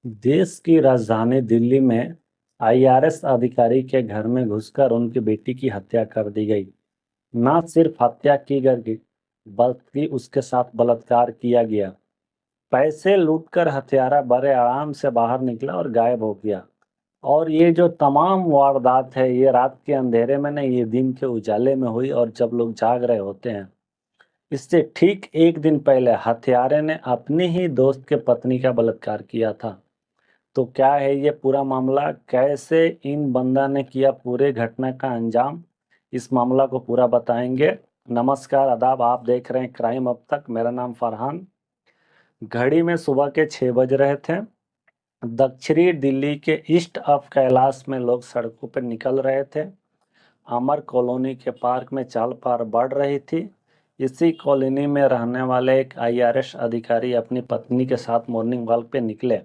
देश की राजधानी दिल्ली में आईआरएस अधिकारी के घर में घुसकर उनकी बेटी की हत्या कर दी गई। न सिर्फ हत्या की गई बल्कि उसके साथ बलात्कार किया गया। पैसे लूटकर हत्यारा बड़े आराम से बाहर निकला और गायब हो गया। और ये जो तमाम वारदात है ये रात के अंधेरे में नहीं, ये दिन के उजाले में हुई और जब लोग जाग रहे होते हैं। इससे ठीक एक दिन पहले हत्यारे ने अपनी ही दोस्त के पत्नी का बलात्कार किया था। तो क्या है ये पूरा मामला, कैसे इन बंदा ने किया पूरे घटना का अंजाम, इस मामला को पूरा बताएंगे। नमस्कार, आदाब, आप देख रहे हैं क्राइम अब तक। मेरा नाम फरहान। घड़ी में सुबह के 6 बज रहे थे। दक्षिणी दिल्ली के ईस्ट ऑफ कैलाश में लोग सड़कों पर निकल रहे थे। अमर कॉलोनी के पार्क में चाल पार बढ़ रही थी। इसी कॉलोनी में रहने वाले एक आईआरएस अधिकारी अपनी पत्नी के साथ मॉर्निंग वॉक पे निकले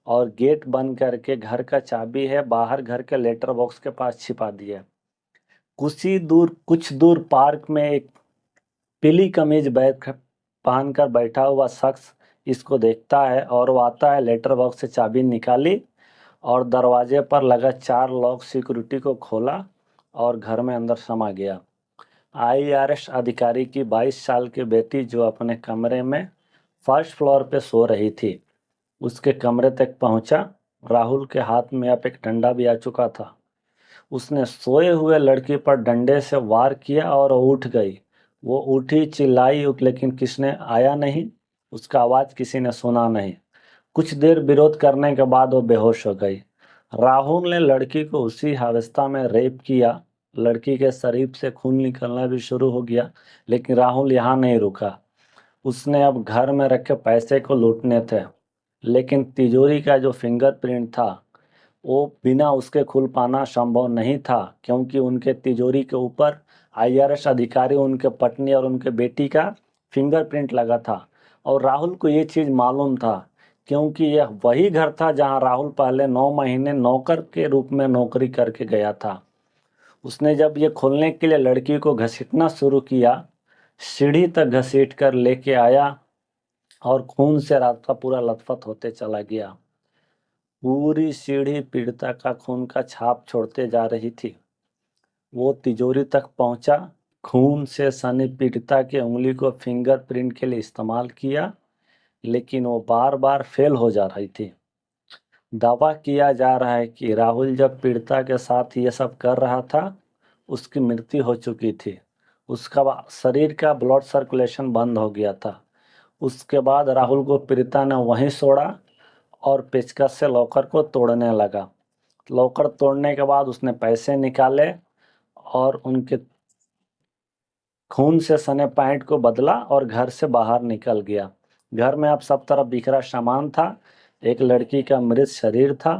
और गेट बंद करके घर का चाबी है बाहर घर के लेटर बॉक्स के पास छिपा दिया। कुछ दूर पार्क में एक पीली कमीज बैग पहनकर बैठा हुआ शख्स इसको देखता है और वो आता है, लेटर बॉक्स से चाबी निकाली और दरवाजे पर लगा 4 लॉक सिक्योरिटी को खोला और घर में अंदर समा गया। आईआरएस अधिकारी की 22 साल की बेटी जो अपने कमरे में फर्स्ट फ्लोर पे सो रही थी, उसके कमरे तक पहुंचा। राहुल के हाथ में अब एक डंडा भी आ चुका था। उसने सोए हुए लड़की पर डंडे से वार किया और वो उठ गई। वो उठी, चिल्लाई, लेकिन किसने आया नहीं। उसका आवाज किसी ने सुना नहीं। कुछ देर विरोध करने के बाद वो बेहोश हो गई। राहुल ने लड़की को उसी अवस्था में रेप किया। लड़की के शरीर से खून निकलना भी शुरू हो गया, लेकिन राहुल यहाँ नहीं रुका। उसने अब घर में रखे पैसे को लूटने थे, लेकिन तिजोरी का जो फिंगरप्रिंट था वो बिना उसके खुल पाना संभव नहीं था, क्योंकि उनके तिजोरी के ऊपर आईआरएस अधिकारी, उनके पत्नी और उनके बेटी का फिंगरप्रिंट लगा था। और राहुल को ये चीज़ मालूम था, क्योंकि यह वही घर था जहां राहुल पहले 9 महीने नौकर के रूप में नौकरी करके गया था। उसने जब ये खोलने के लिए लड़की को घसीटना शुरू किया, सीढ़ी तक घसीट कर लेके आया और खून से रास्ता पूरा लथपथ होते चला गया। पूरी सीढ़ी पीड़िता का खून का छाप छोड़ते जा रही थी। वो तिजोरी तक पहुंचा, खून से सनी पीड़िता की उंगली को फिंगरप्रिंट के लिए इस्तेमाल किया, लेकिन वो बार बार फेल हो जा रही थी। दावा किया जा रहा है कि राहुल जब पीड़िता के साथ ये सब कर रहा था, उसकी मृत्यु हो चुकी थी। उसका शरीर का ब्लड सर्कुलेशन बंद हो गया था। उसके बाद राहुल को पीड़िता ने वहीं छोड़ा और पेचकस से लॉकर को तोड़ने लगा। लॉकर तोड़ने के बाद उसने पैसे निकाले और उनके खून से सने पैंट को बदला और घर से बाहर निकल गया। घर में अब सब तरफ बिखरा सामान था, एक लड़की का मृत शरीर था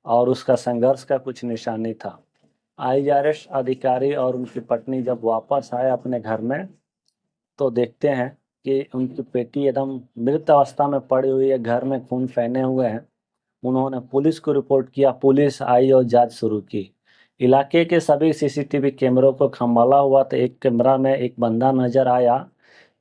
और उसका संघर्ष का कुछ निशानी था। आईआरएस अधिकारी और उनकी पत्नी जब वापस आए अपने घर में, तो देखते हैं कि उनकी बेटी एकदम मृत अवस्था में पड़ी हुई है, घर में खून फैले हुए हैं। उन्होंने पुलिस को रिपोर्ट किया, पुलिस आई और जांच शुरू की। इलाके के सभी सीसीटीवी कैमरों को खंगाला हुआ तो एक कैमरा में एक बंदा नजर आया,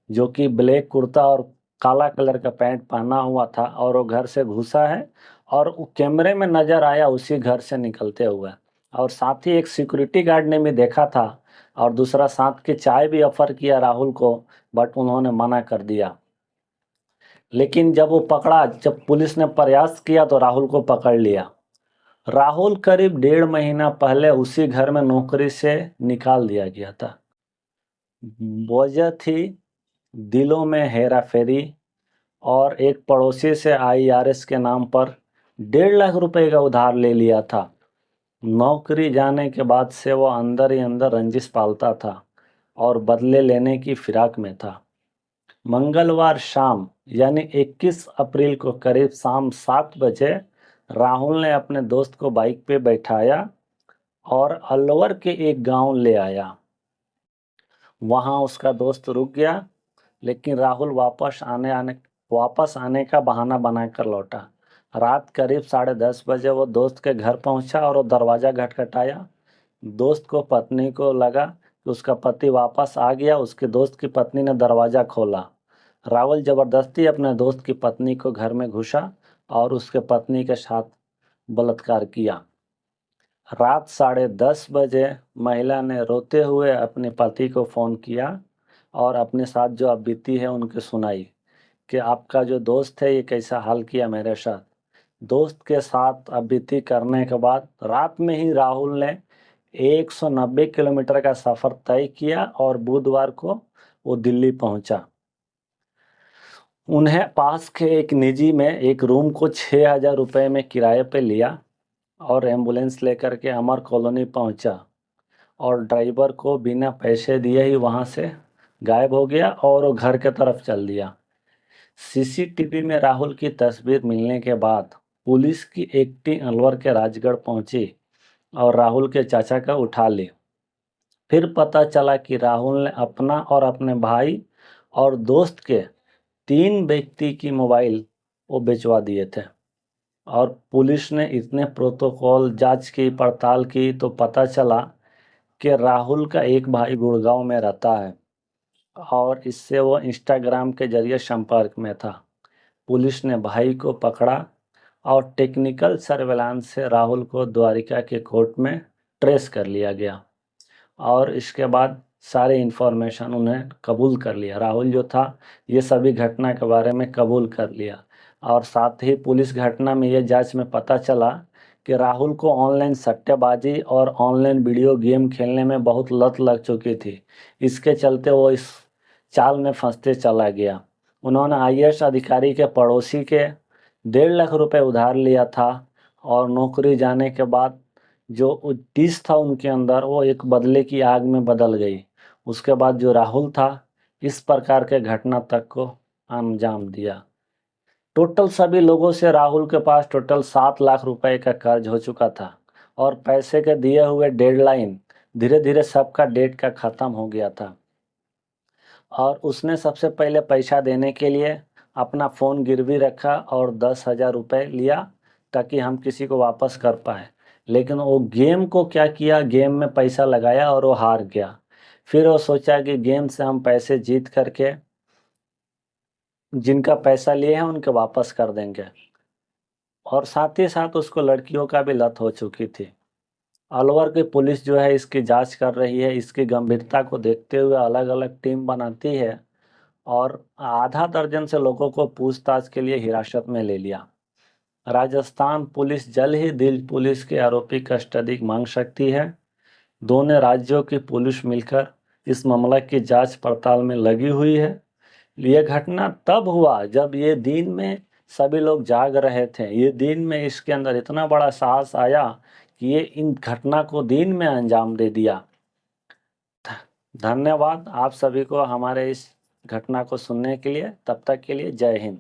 जो कि ब्लैक कुर्ता और काला कलर का पैंट पहना हुआ था, और वो घर से घुसा है और वो कैमरे में नजर आया उसी घर से निकलते हुए। और साथ ही एक सिक्योरिटी गार्ड ने भी देखा था और दूसरा साथ की चाय भी ऑफर किया राहुल को, बट उन्होंने मना कर दिया। लेकिन जब पुलिस ने प्रयास किया तो राहुल को पकड़ लिया। राहुल करीब 1.5 महीना पहले उसी घर में नौकरी से निकाल दिया गया था। वजह थी दिलों में हेरा फेरी, और एक पड़ोसी से आईआरएस के नाम पर 1.5 लाख रुपए का उधार ले लिया था। नौकरी जाने के बाद से वो अंदर ही अंदर रंजिश पालता था और बदले लेने की फिराक में था। मंगलवार शाम यानी 21 अप्रैल को करीब शाम 7 बजे राहुल ने अपने दोस्त को बाइक पे बैठाया और अलवर के एक गांव ले आया। वहां उसका दोस्त रुक गया, लेकिन राहुल वापस आने का बहाना बनाकर लौटा। रात करीब 10:30 बजे वो दोस्त के घर पहुंचा और वो दरवाज़ा खटखटाया। दोस्त को पत्नी को लगा कि उसका पति वापस आ गया। उसके दोस्त की पत्नी ने दरवाज़ा खोला। राहुल जबरदस्ती अपने दोस्त की पत्नी को घर में घुसा और उसके पत्नी के साथ बलात्कार किया। रात 10:30 बजे महिला ने रोते हुए अपने पति को फ़ोन किया और अपने साथ जो अब बीती है उनकी सुनाई कि आपका जो दोस्त है ये कैसा हाल किया मेरे साथ। दोस्त के साथ अब बीती करने के बाद रात में ही राहुल ने 190 किलोमीटर का सफ़र तय किया और बुधवार को वो दिल्ली पहुंचा। उन्हें पास के एक निजी में एक रूम को 6,000 रुपये में किराए पे लिया और एम्बुलेंस लेकर के अमर कॉलोनी पहुंचा और ड्राइवर को बिना पैसे दिए ही वहां से गायब हो गया और वो घर के तरफ चल दिया। सीसीटीवी में राहुल की तस्वीर मिलने के बाद पुलिस की एक टीम अलवर के राजगढ़ पहुंची और राहुल के चाचा का उठा ली। फिर पता चला कि राहुल ने अपना और अपने भाई और दोस्त के 3 व्यक्ति की मोबाइल वो बेचवा दिए थे। और पुलिस ने इतने प्रोटोकॉल जांच की, पड़ताल की तो पता चला कि राहुल का एक भाई गुड़गांव में रहता है और इससे वो इंस्टाग्राम के जरिए संपर्क में था। पुलिस ने भाई को पकड़ा और टेक्निकल सर्वेलांस से राहुल को द्वारिका के कोर्ट में ट्रेस कर लिया गया और इसके बाद सारे इन्फॉर्मेशन उन्हें कबूल कर लिया। राहुल जो था ये सभी घटना के बारे में कबूल कर लिया और साथ ही पुलिस घटना में ये जांच में पता चला कि राहुल को ऑनलाइन सट्टेबाजी और ऑनलाइन वीडियो गेम खेलने में बहुत लत लग चुकी थी। इसके चलते वो इस चाल में फंसते चला गया। उन्होंने आईएएस अधिकारी के पड़ोसी के 1.5 लाख रुपए उधार लिया था और नौकरी जाने के बाद जो टिस था उनके अंदर वो एक बदले की आग में बदल गई। उसके बाद जो राहुल था इस प्रकार के घटना तक को अंजाम दिया। टोटल सभी लोगों से राहुल के पास टोटल 7 लाख रुपए का कर्ज हो चुका था और पैसे के दिए हुए डेडलाइन धीरे धीरे सबका डेट का ख़त्म हो गया था। और उसने सबसे पहले पैसा देने के लिए अपना फ़ोन गिरवी रखा और 10,000 रुपये लिया ताकि हम किसी को वापस कर पाए। लेकिन वो गेम को क्या किया, गेम में पैसा लगाया और वो हार गया। फिर वो सोचा कि गेम से हम पैसे जीत करके जिनका पैसा लिए हैं उनके वापस कर देंगे। और साथ ही साथ उसको लड़कियों का भी लत हो चुकी थी। अलवर की पुलिस जो है इसकी जांच कर रही है। इसकी गंभीरता को देखते हुए अलग अलग टीम बनाती है और आधा दर्जन से लोगों को पूछताछ के लिए हिरासत में ले लिया। राजस्थान पुलिस जल्द ही दिल्ली पुलिस के आरोपी कस्टडी मांग सकती है। दोनों राज्यों की पुलिस मिलकर इस मामला की जांच पड़ताल में लगी हुई है। यह घटना तब हुआ जब ये दिन में सभी लोग जाग रहे थे। ये दिन में इसके अंदर इतना बड़ा साहस आया कि ये इन घटना को दिन में अंजाम दे दिया। धन्यवाद आप सभी को हमारे इस घटना को सुनने के लिए। तब तक के लिए जय हिंद।